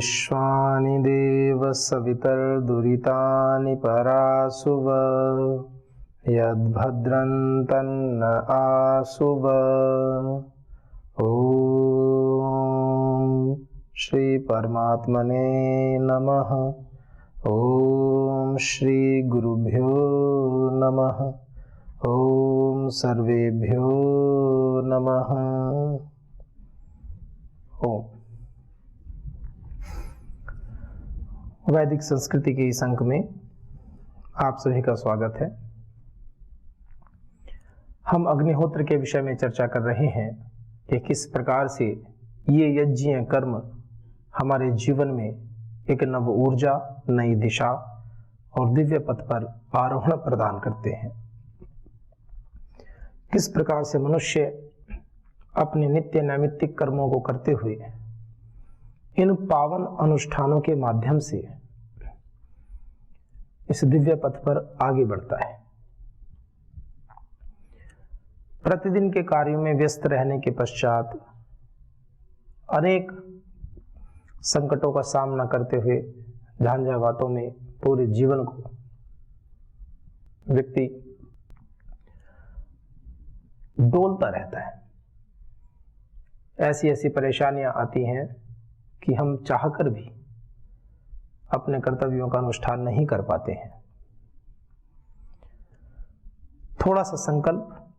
विश्वानि देव सवितर्दुरितानि परासुव यद्भद्रं तन्न आसुव। ओम श्री परमात्मने नमः। ओम श्री गुरुभ्यो नमः। ओम सर्वेभ्यो नमः। ओम। वैदिक संस्कृति के इस अंक में आप सभी का स्वागत है। हम अग्निहोत्र के विषय में चर्चा कर रहे हैं कि किस प्रकार से ये यज्ञीय कर्म हमारे जीवन में एक नव ऊर्जा, नई दिशा और दिव्य पथ पर आरोहण प्रदान करते हैं। किस प्रकार से मनुष्य अपने नित्य नैमित्तिक कर्मों को करते हुए इन पावन अनुष्ठानों के माध्यम से इस दिव्य पथ पर आगे बढ़ता है। प्रतिदिन के कार्यों में व्यस्त रहने के पश्चात अनेक संकटों का सामना करते हुए झांझावातों में पूरे जीवन को व्यक्ति डोलता रहता है। ऐसी ऐसी परेशानियां आती हैं कि हम चाहकर भी अपने कर्तव्यों का अनुष्ठान नहीं कर पाते हैं। थोड़ा सा संकल्प,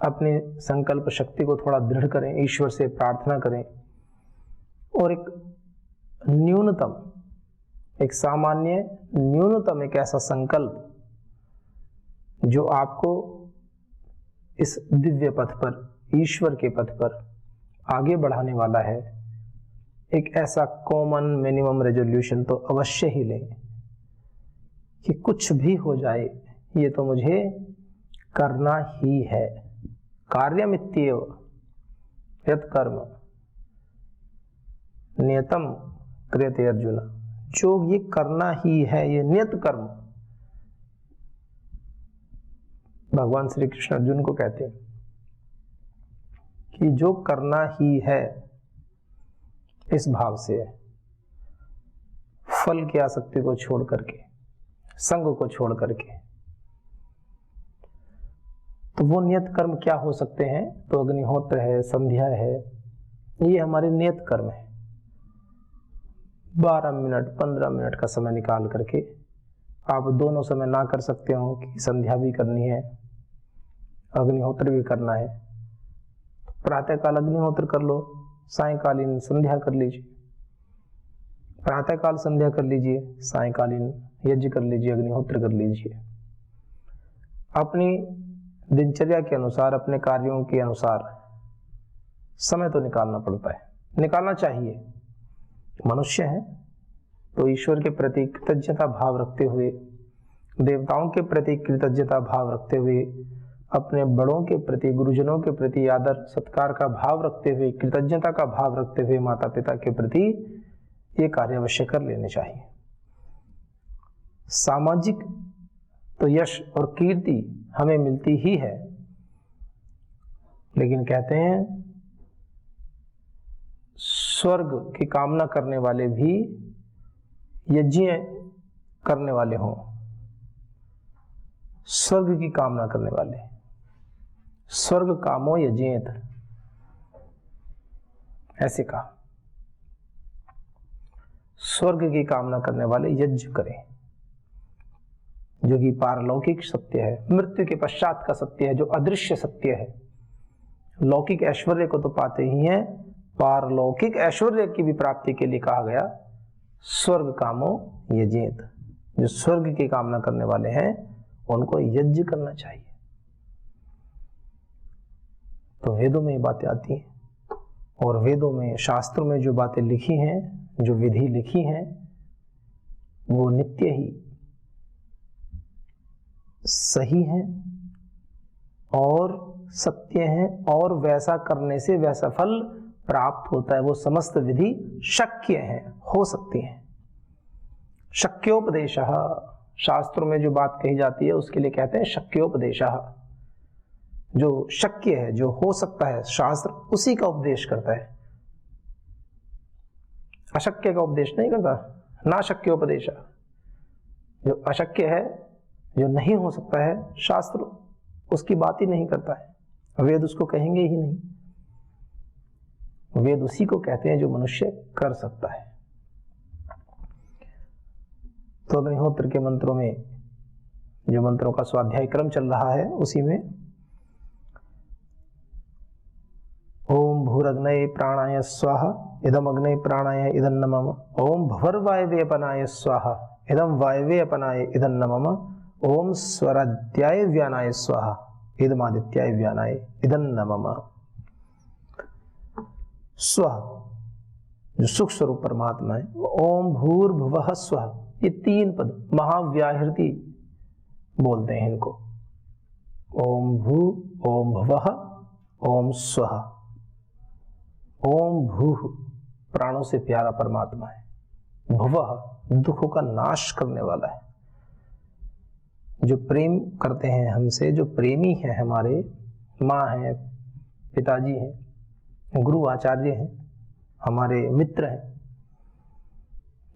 अपनी संकल्प शक्ति को थोड़ा दृढ़ करें, ईश्वर से प्रार्थना करें और एक न्यूनतम, एक सामान्य न्यूनतम एक ऐसा संकल्प जो आपको इस दिव्य पथ पर, ईश्वर के पथ पर आगे बढ़ाने वाला है, एक ऐसा कॉमन मिनिमम रेजोल्यूशन तो अवश्य ही लें कि कुछ भी हो जाए ये तो मुझे करना ही है। कार्यमित्येव यत् कर्म नियतम क्रियते अर्जुन। जो ये करना ही है, ये नियत कर्म, भगवान श्री कृष्ण अर्जुन को कहते हैं कि जो करना ही है, इस भाव से फल की आसक्ति को छोड़ करके, संग को छोड़ करके, तो वो नियत कर्म क्या हो सकते हैं? तो अग्निहोत्र है, संध्या है, ये हमारे नियत कर्म है। 12 मिनट 15 मिनट का समय निकाल करके आप दोनों समय ना कर सकते हो कि संध्या भी करनी है, अग्निहोत्र भी करना है। प्रातःकाल अग्निहोत्र कर लो, सायंकालीन संध्या कर लीजिए। प्रातःकाल संध्या कर लीजिए, सायंकालीन यज्ञ कर लीजिए, अग्निहोत्र कर लीजिए। अपनी दिनचर्या के अनुसार, अपने कार्यों के अनुसार समय तो निकालना पड़ता है, निकालना चाहिए। मनुष्य है तो ईश्वर के प्रति कृतज्ञता भाव रखते हुए, देवताओं के प्रति कृतज्ञता भाव रखते हुए, अपने बड़ों के प्रति, गुरुजनों के प्रति आदर सत्कार का भाव रखते हुए, कृतज्ञता का भाव रखते हुए माता पिता के प्रति ये कार्य अवश्य कर लेने चाहिए। सामाजिक तो यश और कीर्ति हमें मिलती ही है, लेकिन कहते हैं स्वर्ग की कामना करने वाले भी यज्ञ करने वाले हों, स्वर्ग की कामना करने वाले, स्वर्ग कामो यजेत, ऐसे कहा। स्वर्ग की कामना करने वाले यज्ञ करें, जो कि पारलौकिक सत्य है, मृत्यु के पश्चात का सत्य है, जो अदृश्य सत्य है। लौकिक ऐश्वर्य को तो पाते ही हैं, पारलौकिक ऐश्वर्य की भी प्राप्ति के लिए कहा गया स्वर्ग कामो यजेत। जो स्वर्ग की कामना करने वाले हैं उनको यज्ञ करना चाहिए। तो वेदों में ये बातें आती हैं, और वेदों में, शास्त्रों में जो बातें लिखी हैं, जो विधि लिखी हैं, वो नित्य ही सही हैं और सत्य हैं, और वैसा करने से वैसा फल प्राप्त होता है। वो समस्त विधि शक्य हैं, हो सकती हैं। शक्योपदेशः, शास्त्रों में जो बात कही जाती है उसके लिए कहते हैं शक्योपदेशः। जो शक्य है, जो हो सकता है, शास्त्र उसी का उपदेश करता है। अशक्य का उपदेश नहीं करता, ना शक्य उपदेश। जो अशक्य है, जो नहीं हो सकता है, शास्त्र उसकी बात ही नहीं करता है, वेद उसको कहेंगे ही नहीं। वेद उसी को कहते हैं जो मनुष्य कर सकता है। तो अग्निहोत्र के मंत्रों में, जो मंत्रों का स्वाध्याय क्रम चल रहा है, उसी में ओम भूरग्नये प्राणाय स्वाहा इदम अग्नये प्राणाय इदं नमः। ओम भवर्वायवेपनाय स्वाहा इदं वायवेपनाय इदं नमः। ओम स्वराध्याय व्यानाय स्वाहा इदमादित्याय व्यानाय इदं नमः। स्व जो सुख स्वरूप परमात्मा है, ओम भूर्भुवः स्वः, ये 3 पद महाव्याहृति बोलते हैं इनको। ओम भू, ओम भुवः, ओम स्वः। ओम भू प्राणों से प्यारा परमात्मा है, भुवः दुखों का नाश करने वाला है। जो प्रेम करते हैं हमसे, जो प्रेमी हैं हमारे, माँ हैं, पिताजी हैं, गुरु आचार्य हैं, हमारे मित्र हैं,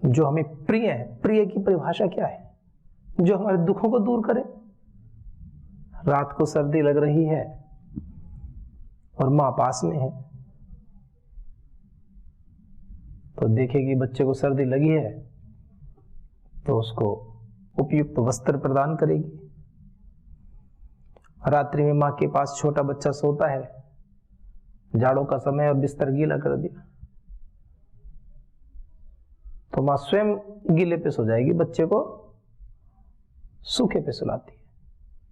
जो हमें प्रिय है। प्रिय की परिभाषा क्या है? जो हमारे दुखों को दूर करे। रात को सर्दी लग रही है और माँ पास में है, तो देखेगी बच्चे को सर्दी लगी है तो उसको उपयुक्त वस्त्र प्रदान करेगी। रात्रि में माँ के पास छोटा बच्चा सोता है, जाड़ों का समय और बिस्तर गीला कर दिया, तो माँ स्वयं गीले पे सो जाएगी, बच्चे को सूखे पे सुलाती है।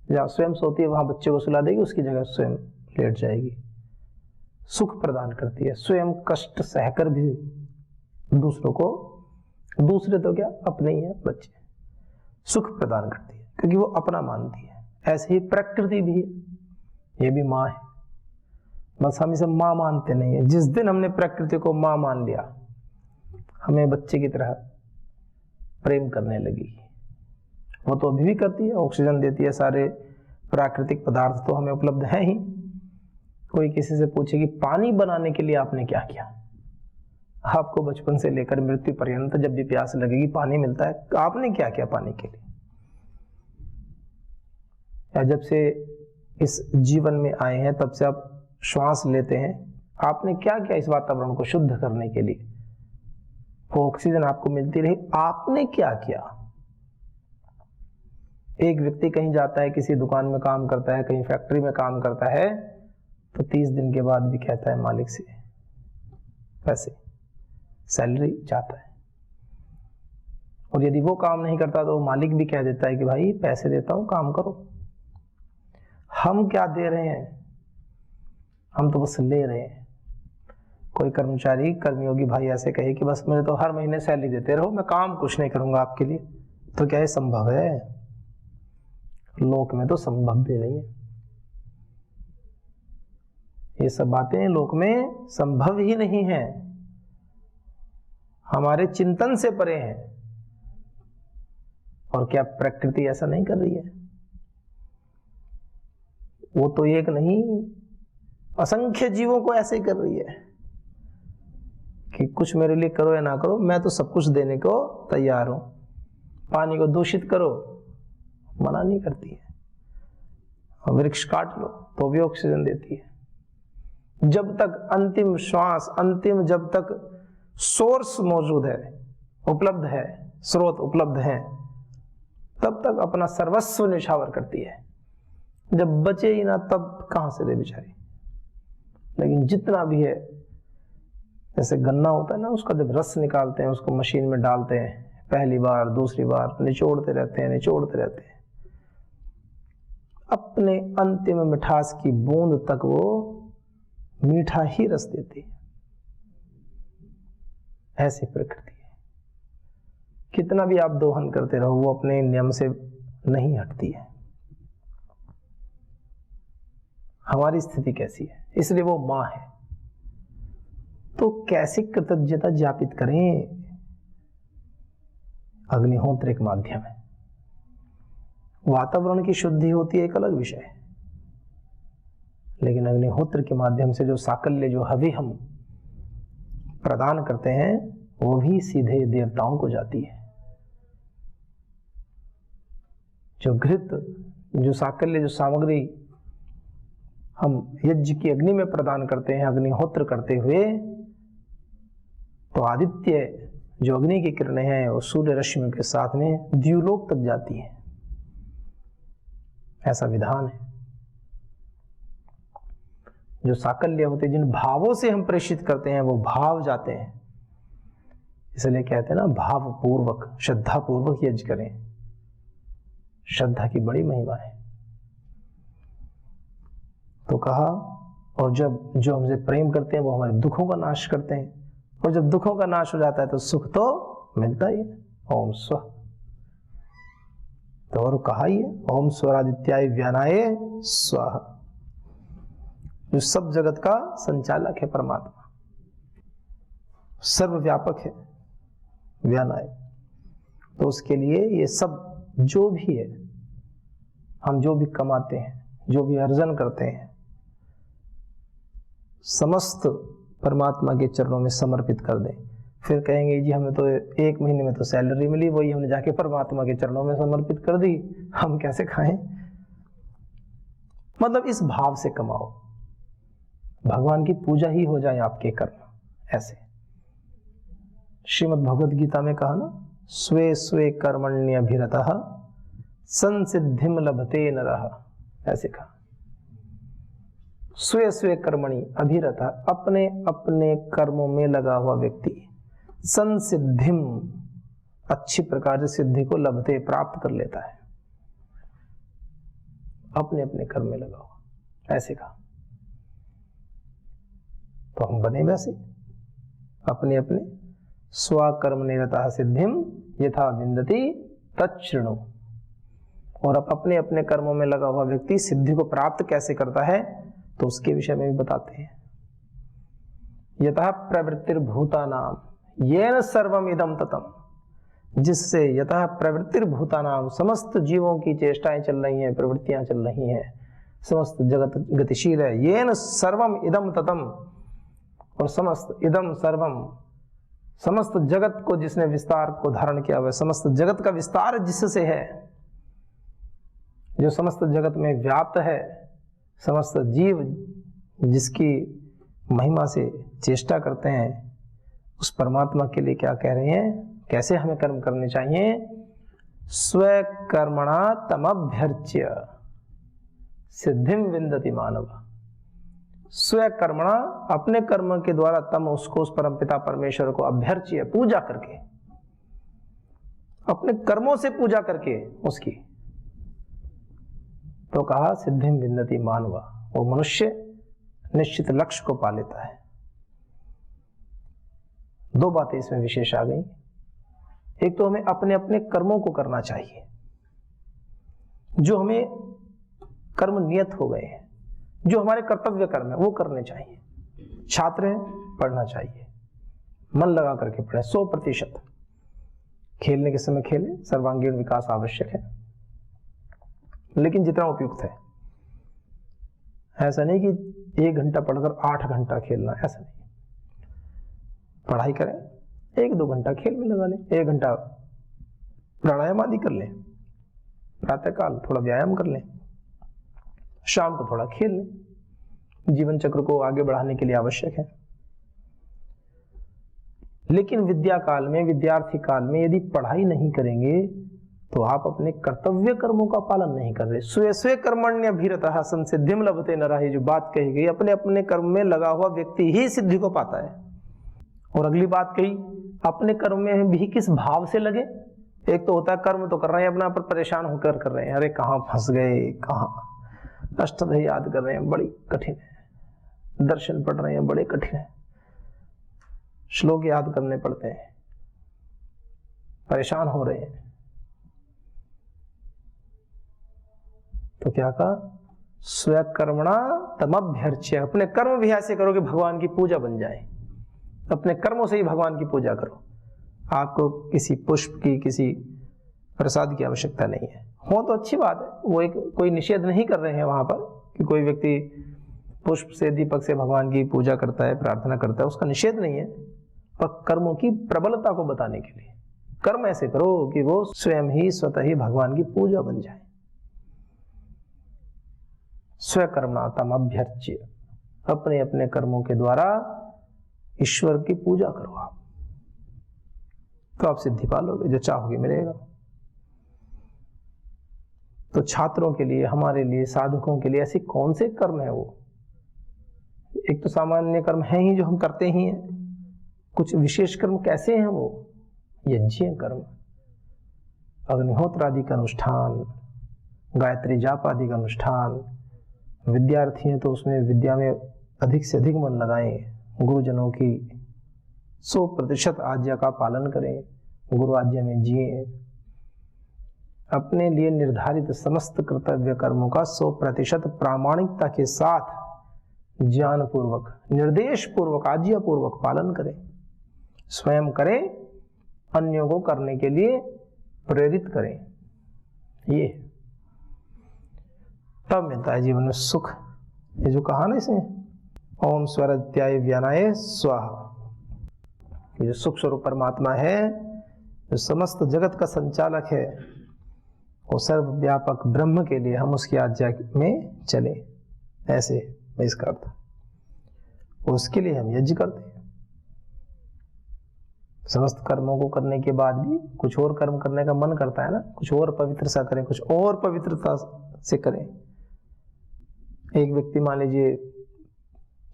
जहां स्वयं सोती है वहां बच्चे को सुला देगी, उसकी जगह स्वयं लेट जाएगी। सुख प्रदान करती है, स्वयं कष्ट सहकर भी दूसरों को, दूसरे तो क्या अपने ही है बच्चे, सुख प्रदान करती है क्योंकि वो अपना मानती है। ऐसे ही प्रकृति भी है, ये भी माँ है, बस हम इसे माँ मानते नहीं है। जिस दिन हमने प्रकृति को माँ मान लिया, हमें बच्चे की तरह प्रेम करने लगी। वो तो अभी भी करती है, ऑक्सीजन देती है, सारे प्राकृतिक पदार्थ तो हमें उपलब्ध हैं ही। कोई किसी से पूछे कि पानी बनाने के लिए आपने क्या किया, आपको बचपन से लेकर मृत्यु पर्यंत जब भी प्यास लगेगी पानी मिलता है, आपने क्या किया पानी के लिए? या जब से इस जीवन में आए हैं तब से आप श्वास लेते हैं, आपने क्या किया इस वातावरण को शुद्ध करने के लिए? वो ऑक्सीजन आपको मिलती रही, आपने क्या किया? एक व्यक्ति कहीं जाता है, किसी दुकान में काम करता है, कहीं फैक्ट्री में काम करता है, तो 30 दिन के बाद भी कहता है मालिक से पैसे, सैलरी चाहता है। और यदि वो काम नहीं करता तो मालिक भी कह देता है कि भाई पैसे देता हूं, काम करो। हम क्या दे रहे हैं? हम तो बस ले रहे हैं। कोई कर्मचारी, कर्मयोगी भाई ऐसे कहे कि बस मुझे तो हर महीने सैलरी देते रहो, मैं काम कुछ नहीं करूंगा आपके लिए, तो क्या ये संभव है? लोक में तो संभव भी नहीं है। ये सब बातें लोक में संभव ही नहीं है, हमारे चिंतन से परे हैं। और क्या प्रकृति ऐसा नहीं कर रही है? वो तो एक नहीं, असंख्य जीवों को ऐसे ही कर रही है कि कुछ मेरे लिए करो या ना करो, मैं तो सब कुछ देने को तैयार हूं। पानी को दूषित करो, मना नहीं करती है। वृक्ष काट लो तो भी ऑक्सीजन देती है। जब तक अंतिम श्वास, अंतिम जब तक सोर्स मौजूद है, उपलब्ध है, स्रोत उपलब्ध है, तब तक अपना सर्वस्व निछावर करती है। जब बचे ही ना तब कहां से दे बेचारी। लेकिन जितना भी है, जैसे गन्ना होता है ना, उसका जब रस निकालते हैं, उसको मशीन में डालते हैं, पहली बार दूसरी बार निचोड़ते रहते हैं, निचोड़ते रहते हैं, अपने अंतिम मिठास की बूंद तक वो मीठा ही रस देती है। ऐसी प्रकृति है। कितना भी आप दोहन करते रहो, वो अपने नियम से नहीं हटती है। हमारी स्थिति कैसी है? इसलिए वो मां है। तो कैसे कृतज्ञता ज्ञापित करें? अग्निहोत्र एक माध्यम है। वातावरण की शुद्धि होती है एक अलग विषय है, लेकिन अग्निहोत्र के माध्यम से जो साकल्य, जो हवि हम प्रदान करते हैं, वो भी सीधे देवताओं को जाती है। जो घृत, जो साकल्य, जो सामग्री हम यज्ञ की अग्नि में प्रदान करते हैं अग्निहोत्र करते हुए, तो आदित्य जो अग्नि की किरणें हैं वो सूर्य रश्मि के साथ में द्युलोक तक जाती है। ऐसा विधान है। जो साकल्य होते हैं, जिन भावों से हम प्रेषित करते हैं वो भाव जाते हैं। इसलिए कहते हैं ना, भाव पूर्वक श्रद्धा पूर्वक यज्ञ करें। श्रद्धा की बड़ी महिमा है। तो कहा, और जब जो हमसे प्रेम करते हैं वो हमारे दुखों का नाश करते हैं, और जब दुखों का नाश हो जाता है तो सुख तो मिलता ही है। ओम स्व, तो और कहा ही है, ओम स्वरादित्याय व्यानाय स्वाहा। जो सब जगत का संचालक है परमात्मा, सर्वव्यापक है व्यानाय। तो उसके लिए ये सब जो भी है, हम जो भी कमाते हैं, जो भी अर्जन करते हैं, समस्त परमात्मा के चरणों में समर्पित कर दें। फिर कहेंगे जी हमें तो 1 महीने में तो सैलरी मिली, वही हमने जाके परमात्मा के चरणों में समर्पित कर दी, हम कैसे खाएं? मतलब इस भाव से कमाओ, भगवान की पूजा ही हो जाए आपके कर्म। ऐसे श्रीमद् भगवद गीता में कहा ना, स्वे स्वे कर्मण्यभिरतः संसिद्धिम लभते नरः। ऐसे कहा, स्वे स्वे कर्मणि अभिरतः, अपने अपने कर्मों में लगा हुआ व्यक्ति संसिद्धिम, अच्छी प्रकार से सिद्धि को लभते, प्राप्त कर लेता है। अपने अपने कर्म में लगा हुआ, ऐसे कहा। तो हम बने वैसे, अपने अपने स्वकर्म निरतः सिद्धिम यथा विन्दति तच्छृणु। और अब अपने अपने कर्मों में लगा हुआ व्यक्ति सिद्धि को प्राप्त कैसे करता है, तो उसके विषय में भी बताते हैं। यतः प्रवृत्तिर्भूतानाम येन सर्वम इदम ततम, जिससे यतः प्रवृत्तिर्भूतानाम, समस्त जीवों की चेष्टाएं चल रही हैं, प्रवृत्तियां चल रही हैं, समस्त जगत गतिशील है। येन सर्वम इदम ततम, और समस्त इदम सर्वम, समस्त जगत को जिसने विस्तार को धारण किया हुआ, समस्त जगत का विस्तार जिससे है, जो समस्त जगत में व्याप्त है, समस्त जीव जिसकी महिमा से चेष्टा करते हैं, उस परमात्मा के लिए क्या कह रहे हैं, कैसे हमें कर्म करने चाहिए? स्वकर्मणा तमभ्यर्च्य सिद्धिम विन्दति मानव। स्वकर्मणा, अपने कर्म के द्वारा, तम, उसको, उस परमपिता परमेश्वर को अभ्यर्च्य, पूजा करके, अपने कर्मों से पूजा करके उसकी, तो कहा सिद्धिम विन्दति मानव, वो मनुष्य निश्चित लक्ष्य को पा लेता है। 2 बातें इसमें विशेष आ गई। एक तो हमें अपने अपने कर्मों को करना चाहिए, जो हमें कर्म नियत हो गए हैं, जो हमारे कर्तव्य कर्म है वो करने चाहिए। छात्र है, पढ़ना चाहिए, मन लगा करके पढ़े 100%। खेलने के समय खेलें, सर्वांगीण विकास आवश्यक है, लेकिन जितना उपयुक्त है। ऐसा नहीं कि 1 घंटा पढ़कर 8 घंटा खेलना, ऐसा नहीं। पढ़ाई करें, 1-2 घंटा खेल में लगा लें, 1 घंटा प्राणायाम आदि कर लें, प्रातःकाल थोड़ा व्यायाम कर लें, शाम को थोड़ा खेल लें। जीवन चक्र को आगे बढ़ाने के लिए आवश्यक है। लेकिन विद्या काल में, विद्यार्थी काल में यदि पढ़ाई नहीं करेंगे तो आप अपने कर्तव्य कर्मों का पालन नहीं कर रहे। स्वे स्वे कर्मण्यभिरतः संसिद्धिम लभते नरः, जो बात कही गई, अपने अपने कर्म में लगा हुआ व्यक्ति ही सिद्धि को पाता है। और अगली बात कही, अपने कर्म में भी किस भाव से लगे। एक तो होता है कर्म तो कर रहे हैं, अपना पर परेशान होकर कर रहे हैं, अरे कहाँ फंस गए, कहाँ अष्टदय याद कर रहे हैं, बड़ी कठिन है, दर्शन पढ़ रहे हैं, बड़े कठिन है, श्लोक याद करने पड़ते हैं, परेशान हो रहे हैं। तो क्या कहा, स्वकर्मणा तमभ्यर्च्य, अपने कर्म भी ऐसे करो कि भगवान की पूजा बन जाए। अपने कर्मों से ही भगवान की पूजा करो। आपको किसी पुष्प की, किसी प्रसाद की आवश्यकता नहीं है। हो तो अच्छी बात है, वो एक कोई निषेध नहीं कर रहे हैं वहां पर कि कोई व्यक्ति पुष्प से, दीपक से भगवान की पूजा करता है, प्रार्थना करता है, उसका निषेध नहीं है। पर कर्मों की प्रबलता को बताने के लिए। कर्म ऐसे करो कि वो स्वयं ही स्वतः ही भगवान की पूजा बन जाए। स्वकर्मातम अभ्यर्च्य, अपने अपने कर्मों के द्वारा ईश्वर की पूजा करो आप, तो आप सिद्धि पालोगे, जो चाहोगे मिलेगा। तो छात्रों के लिए, हमारे लिए, साधकों के लिए ऐसी कौन से कर्म है वो? एक तो सामान्य कर्म है ही जो हम करते ही हैं। कुछ विशेष कर्म कैसे हैं वो? यज्ञ कर्म, अग्निहोत्र आदि का अनुष्ठान, गायत्री जाप आदि का अनुष्ठान। विद्यार्थी हैं तो उसमें विद्या में अधिक से अधिक मन लगाएं, गुरुजनों की 100% आज्ञा का पालन करें, गुरु आज्ञा में जिए, अपने लिए निर्धारित समस्त कर्तव्य कर्मों का 100% प्रामाणिकता के साथ ज्ञान पूर्वक, निर्देश पूर्वक, आज्ञा पूर्वक पालन करें। स्वयं करें, अन्यों को करने के लिए प्रेरित करें। ये तब मिलता है जीवन में सुख। ये जो कहा ना इसमें, ओम स्वराध्याय व्यानाय स्वाहा, ये जो सुख स्वरूप परमात्मा है, जो समस्त जगत का संचालक है, वो सर्वव्यापक ब्रह्म के लिए हम उसकी आज्ञा में चले, ऐसे इसका अर्थ। उसके लिए हम यज्ञ करते हैं। समस्त कर्मों को करने के बाद भी कुछ और कर्म करने का मन करता है ना, कुछ और पवित्र सा करें, कुछ और पवित्रता से करें। एक व्यक्ति मान लीजिए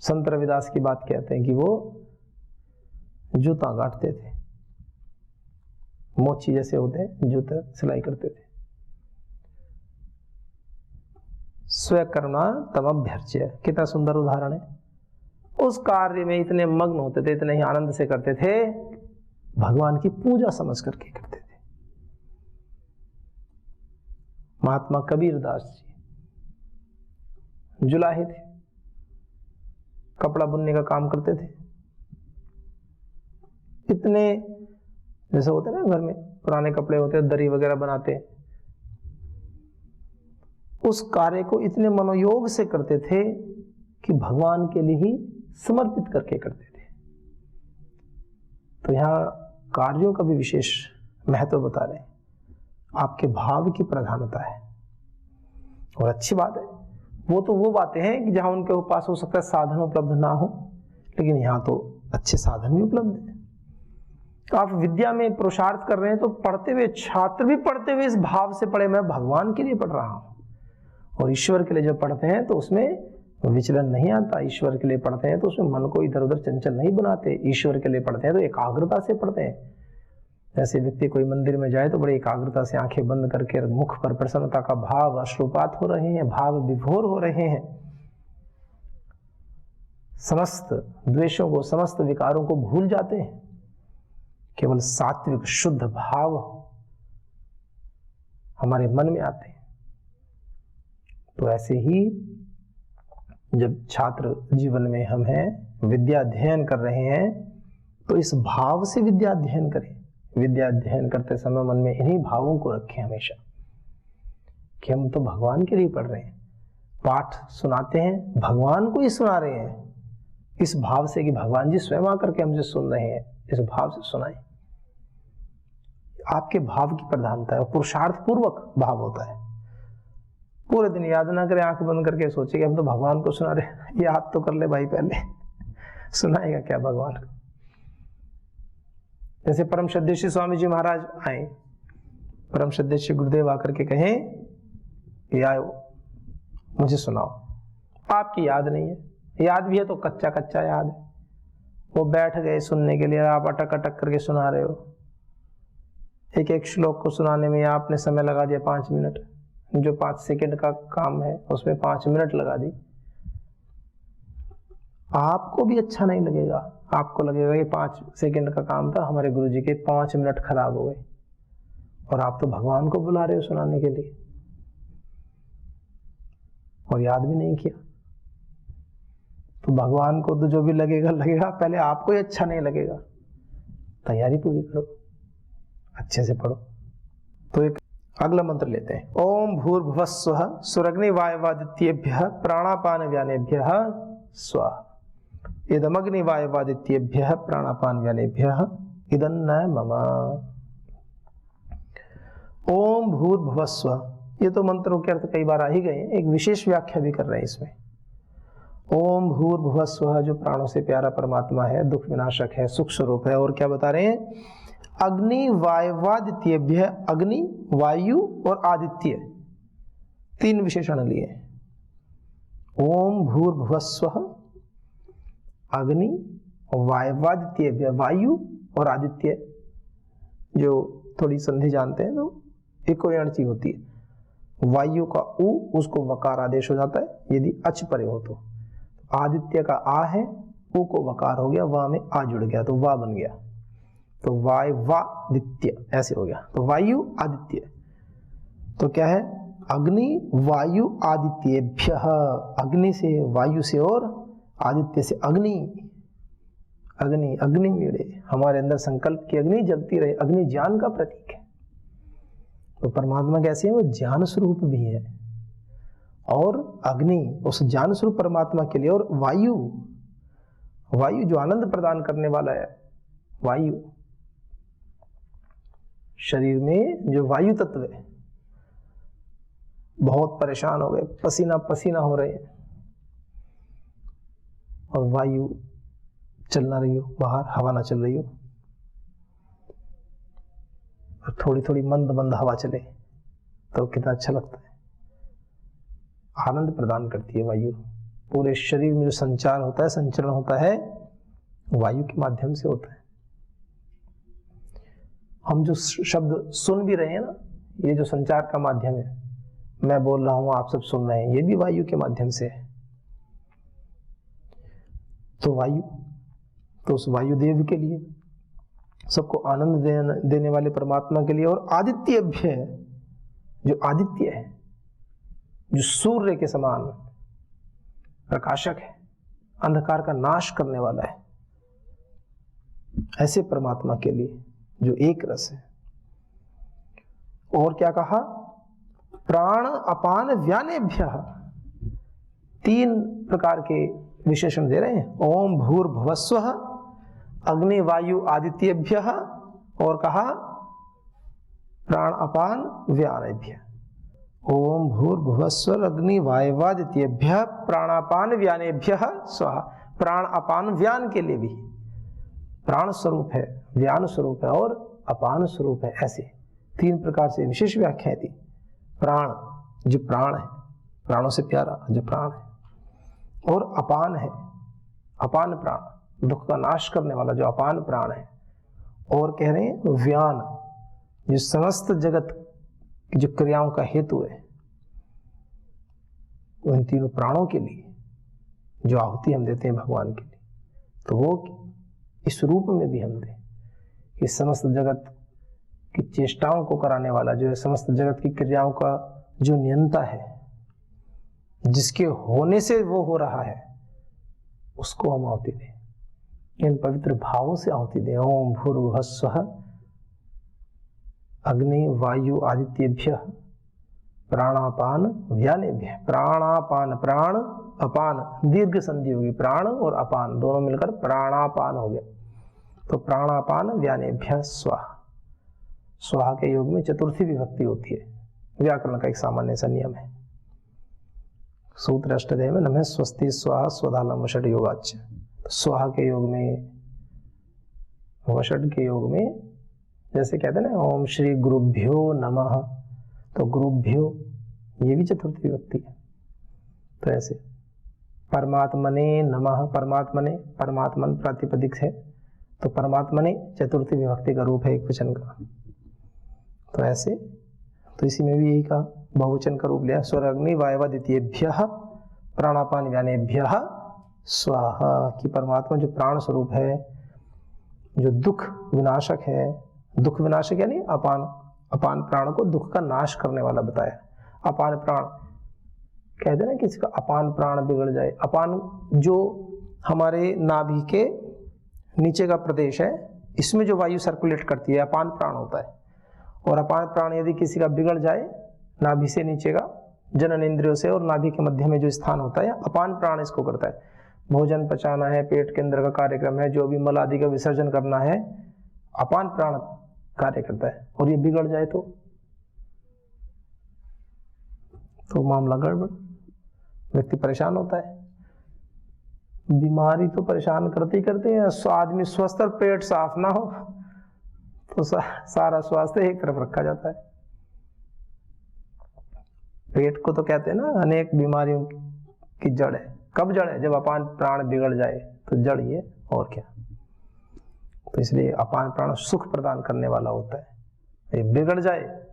संत रविदास की बात कहते हैं कि वो जूता गांठते थे, मोची जैसे होते हैं, जूता सिलाई करते थे। स्वकर्मा तमभ्यर्च्य, कितना सुंदर उदाहरण है। उस कार्य में इतने मग्न होते थे, इतने ही आनंद से करते थे, भगवान की पूजा समझ करके करते थे। महात्मा कबीरदास जी जुलाहे थे, कपड़ा बुनने का काम करते थे। इतने जैसे होते ना घर में पुराने कपड़े होते हैं, दरी वगैरह बनाते हैं, उस कार्य को इतने मनोयोग से करते थे कि भगवान के लिए ही समर्पित करके करते थे। तो यहां कार्यों का भी विशेष महत्व बता रहे हैं। आपके भाव की प्रधानता है, और अच्छी बात है। वो तो वो बातें हैं कि जहां उनके पास हो सकता है साधन उपलब्ध ना हो, लेकिन यहां तो अच्छे साधन भी उपलब्ध है। तो आप विद्या में पुरुषार्थ कर रहे हैं, तो पढ़ते हुए छात्र भी पढ़ते हुए इस भाव से पढ़े, मैं भगवान के लिए पढ़ रहा हूं। और ईश्वर के लिए जब पढ़ते हैं तो उसमें विचलन नहीं आता। ईश्वर के लिए पढ़ते हैं तो उसमें मन को इधर उधर चंचल नहीं बनाते। ईश्वर के लिए पढ़ते हैं तो एकाग्रता से पढ़ते हैं। जैसे व्यक्ति कोई मंदिर में जाए तो बड़ी एकाग्रता से आंखें बंद करके मुख पर प्रसन्नता का भाव, अश्रुपात हो रहे हैं, भाव विभोर हो रहे हैं, समस्त द्वेषों को, समस्त विकारों को भूल जाते हैं, केवल सात्विक शुद्ध भाव हमारे मन में आते हैं। तो ऐसे ही जब छात्र जीवन में हम हैं, विद्या अध्ययन कर रहे हैं, तो इस भाव से विद्या अध्ययन करें। विद्या अध्ययन करते समय मन में इन्हीं भावों को रखें हमेशा, कि हम तो भगवान के लिए पढ़ रहे हैं। पाठ सुनाते हैं, भगवान को ही सुना रहे हैं, इस भाव से कि भगवान जी स्वयं आकर के हमसे सुन रहे हैं, इस भाव से सुनाएं। आपके भाव की प्रधानता है, पुरुषार्थ पूर्वक भाव होता है। पूरे दिन याद ना करें, आंख बंद करके सोचे कि हम तो भगवान को सुना रहे। याद तो कर ले भाई पहले, सुनाएगा क्या भगवान को? जैसे परम श्रद्धेय स्वामी जी महाराज आए, परम श्रद्धेय गुरुदेव आकर के कहें कि आयो मुझे सुनाओ। आपकी याद नहीं है, याद भी है तो कच्चा कच्चा याद है। वो बैठ गए सुनने के लिए, आप अटक अटक करके सुना रहे हो। एक एक श्लोक को सुनाने में आपने समय लगा दिया 5 मिनट, जो 5 सेकंड का काम है उसमें 5 मिनट लगा दी। आपको भी अच्छा नहीं लगेगा, आपको लगेगा कि 5 सेकंड का काम था, हमारे गुरुजी के 5 मिनट खराब हो गए। और आप तो भगवान को बुला रहे हो सुनाने के लिए, और याद भी नहीं किया। तो भगवान को तो जो भी लगेगा लगेगा, पहले आपको ही अच्छा नहीं लगेगा। तैयारी पूरी करो, अच्छे से पढ़ो। तो एक अगला मंत्र लेते हैं। ओम भूर्भुवस्सुः सुरग्नि वायवादित्येभ्यः प्राणापान व्यानेभ्यः स्वाहा। इदमग्नि वायवादित्येभ्यः प्राणापान व्यानेभ्यः इदन्न मम। ओम भूर्भुवस्सुवः, ये तो मंत्रों के अर्थ कई बार आ ही गए, एक विशेष व्याख्या भी कर रहे हैं इसमें। ओम भूर्भुवस्सुवः जो प्राणों से प्यारा परमात्मा है, दुख विनाशक है, सुख स्वरूप है। और क्या बता रहे हैं? अग्नि वायवादित्येभ्य, अग्नि, वायु और आदित्य, तीन विशेषण लिए। ओम भूर्भुवस्सुवः, अग्नि, वायवादित्येभ्य, वायु और आदित्य, जो थोड़ी संधि जानते हैं तो एक कोई अणची होती है। वायु का उ, उसको वकार आदेश हो जाता है यदि अच परे हो तो। आदित्य का आ है, उ को वकार हो गया, वा में आ जुड़ गया तो वा बन गया, तो वाय वादित्य ऐसे हो गया। तो वायु आदित्य, तो क्या है? अग्नि वायु आदित्येभ्य, अग्नि से, वायु से और आदित्य से। अग्नि, अग्नि, अग्नि मेरे हमारे अंदर संकल्प की अग्नि जलती रहे। अग्नि ज्ञान का प्रतीक है। तो परमात्मा कैसे है? वो ज्ञान स्वरूप भी है। और अग्नि उस ज्ञान स्वरूप परमात्मा के लिए, और वायु, वायु जो आनंद प्रदान करने वाला है। वायु, शरीर में जो वायु तत्व है, बहुत परेशान हो गए, पसीना पसीना हो रहे हैं, और वायु चल ना रही हो, बाहर हवा ना चल रही हो, और थोड़ी थोड़ी मंद मंद हवा चले तो कितना अच्छा लगता है। आनंद प्रदान करती है वायु। पूरे शरीर में जो संचार होता है, संचरण होता है, वायु के माध्यम से होता है। हम जो शब्द सुन भी रहे हैं ना, ये जो संचार का माध्यम है, मैं बोल रहा हूं, आप सब सुन रहे हैं, ये भी वायु के माध्यम से है। तो वायु, तो उस वायुदेव के लिए, सबको आनंद देने वाले परमात्मा के लिए। और आदित्येभ्य, जो आदित्य है, जो सूर्य के समान प्रकाशक है, अंधकार का नाश करने वाला है, ऐसे परमात्मा के लिए जो एक रस है। और क्या कहा? प्राण अपान व्यानेभ्यः, तीन प्रकार के विशेषण दे रहे हैं। ओम भूर्भुवस्सुवः, अग्नि वायु आदित्येभ्यः, और कहा प्राण अपान व्यानेभ्यः। ओम भूर्भुवस्सुवः अग्नि वायवादित्येभ्यः प्राणापान व्यानेभ्यः स्वाहा। प्राण अपान व्यान के लिए भी, प्राण स्वरूप है, व्यान स्वरूप है और अपान स्वरूप है, ऐसे तीन प्रकार से विशेष व्याख्या दी। प्राण, जो प्राण है, प्राणों से प्यारा जो प्राण है, और अपान है, अपान प्राण, दुख का नाश करने वाला जो अपान प्राण है। और कह रहे हैं व्यान, जो समस्त जगत की जो क्रियाओं का हेतु है, उन तीनों प्राणों के लिए जो आहुति हम देते हैं भगवान के लिए, तो वो इस रूप में भी हम दें कि समस्त जगत की चेष्टाओं को कराने वाला, जो है समस्त जगत की क्रियाओं का जो नियंता है, जिसके होने से वो हो रहा है, उसको हम आहुति दें, इन पवित्र भावों से आहुति दें। ओम भूर्भुवस्सुवः अग्नि वायु आदित्येभ्यः प्राणापान व्यानेभ्यः। प्राणापान, प्राण अपान, दीर्घ संधि होगी, प्राण और अपान दोनों मिलकर प्राणापान हो गया। तो प्राणापान व्यानेभ्यः स्वाहा। स्वाहा के योग में चतुर्थी विभक्ति होती है, व्याकरण का एक सामान्य सा नियम है। सूत्र अष्टध्यायी में नमः स्वस्ति स्वाहा स्वधालम वषट योगाच्च। स्वाहा के योग में, वषट के योग में, जैसे कहते हैं ना ओम श्री गुरुभ्यो नमः, तो गुरुभ्यो ये भी चतुर्थी विभक्ति है। तो ऐसे परमात्मने नमः, परमात्मने, परमात्मन प्रातिपदिक है, तो परमात्मने चतुर्थी विभक्ति का रूप है एक वचन का। तो ऐसे, तो इसी में भी यही कहा, बहुवचन का रूप लिया। स्वर अग्नि वायवादित्येभ्यः प्राणापान व्यानेभ्यः स्वाहा, कि परमात्मा जो प्राण स्वरूप है, जो दुख विनाशक है, दुख विनाशक यानी अपान, अपान प्राण को दुख का नाश करने वाला बताया। अपान प्राण कहते ना, किसी का अपान प्राण बिगड़ जाए। अपान जो हमारे नाभि के नीचे का प्रदेश है, इसमें जो वायु सर्कुलेट करती है, अपान प्राण होता है। और अपान प्राण यदि किसी का बिगड़ जाए, नाभि से नीचे का, जनन इंद्रियों से और नाभि के मध्य में जो स्थान होता है, अपान प्राण इसको करता है। भोजन पचाना है, पेट के अंदर का कार्यक्रम है, जो भी मल आदि का विसर्जन करना है, अपान प्राण कार्य करता है। और ये बिगड़ जाए तो मामला गड़बड़, व्यक्ति परेशान होता है। बीमारी तो परेशान करती करते हैं, आदमी स्वस्थ और पेट साफ ना हो तो सारा स्वास्थ्य एक तरफ रखा जाता है। पेट को तो कहते हैं ना अनेक बीमारियों की जड़ है। कब जड़ है? जब अपान प्राण बिगड़ जाए तो जड़ ही है, और क्या। तो इसलिए अपान प्राण सुख प्रदान करने वाला होता है। ये बिगड़ जाए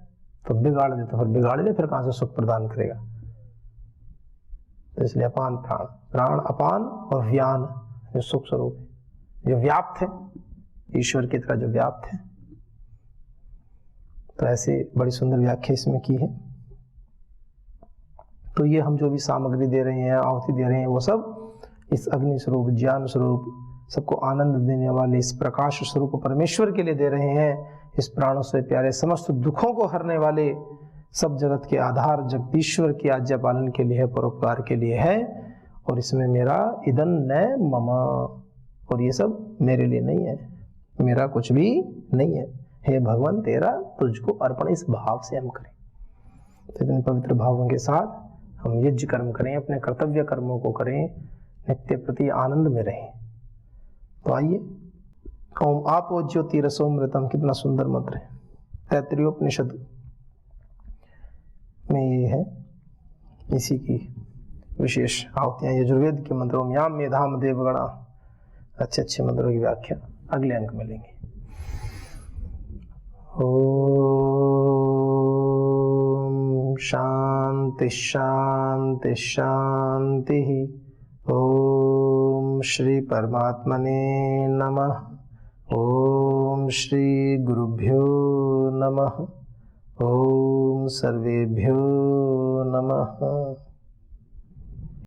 तो बिगाड़ दे, तो फिर बिगाड़ दे, फिर कहां से सुख प्रदान करेगा। तो इसलिए अपान प्राण, प्राण अपान और व्यान जो सुख स्वरूप है, जो व्याप्त है, ईश्वर की तरह जो व्याप्त है। तो ऐसे बड़ी सुंदर व्याख्या इसमें की है। तो ये हम जो भी सामग्री दे रहे हैं, आहुति दे रहे हैं, वो सब इस अग्नि स्वरूप, ज्ञान स्वरूप, सबको आनंद देने वाले इस प्रकाश स्वरूप परमेश्वर के लिए दे रहे हैं। इस प्राणों से प्यारे, समस्त दुखों को हरने वाले, सब जगत के आधार जगदीश्वर की आज्ञा पालन के लिए है, परोपकार के लिए है। और इसमें मेरा इदन न मम, और ये सब मेरे लिए नहीं है, मेरा कुछ भी नहीं है। हे भगवान, तेरा तुझको अर्पण, इस भाव से हम करें। तो इतने पवित्र भावों के साथ हम यज्ञ कर्म करें, अपने कर्तव्य कर्मों को करें, नित्य प्रति आनंद में रहें। तो आइए, ओम आपो ज्योति रसोमृतम, कितना सुंदर मंत्र है। तैत्तरीयोपनिषद में ये है, इसी की विशेष आहुतियां, यजुर्वेद के मंत्रों, याम मेधाम देवगणा। अच्छे अच्छे मंत्रों की व्याख्या अगले अंक में लेंगे। ओम शांति शांति शांति। ओम श्री परमात्मने नमः। ओम श्री गुरुभ्यो नमः। ओम सर्वेभ्यो नमः।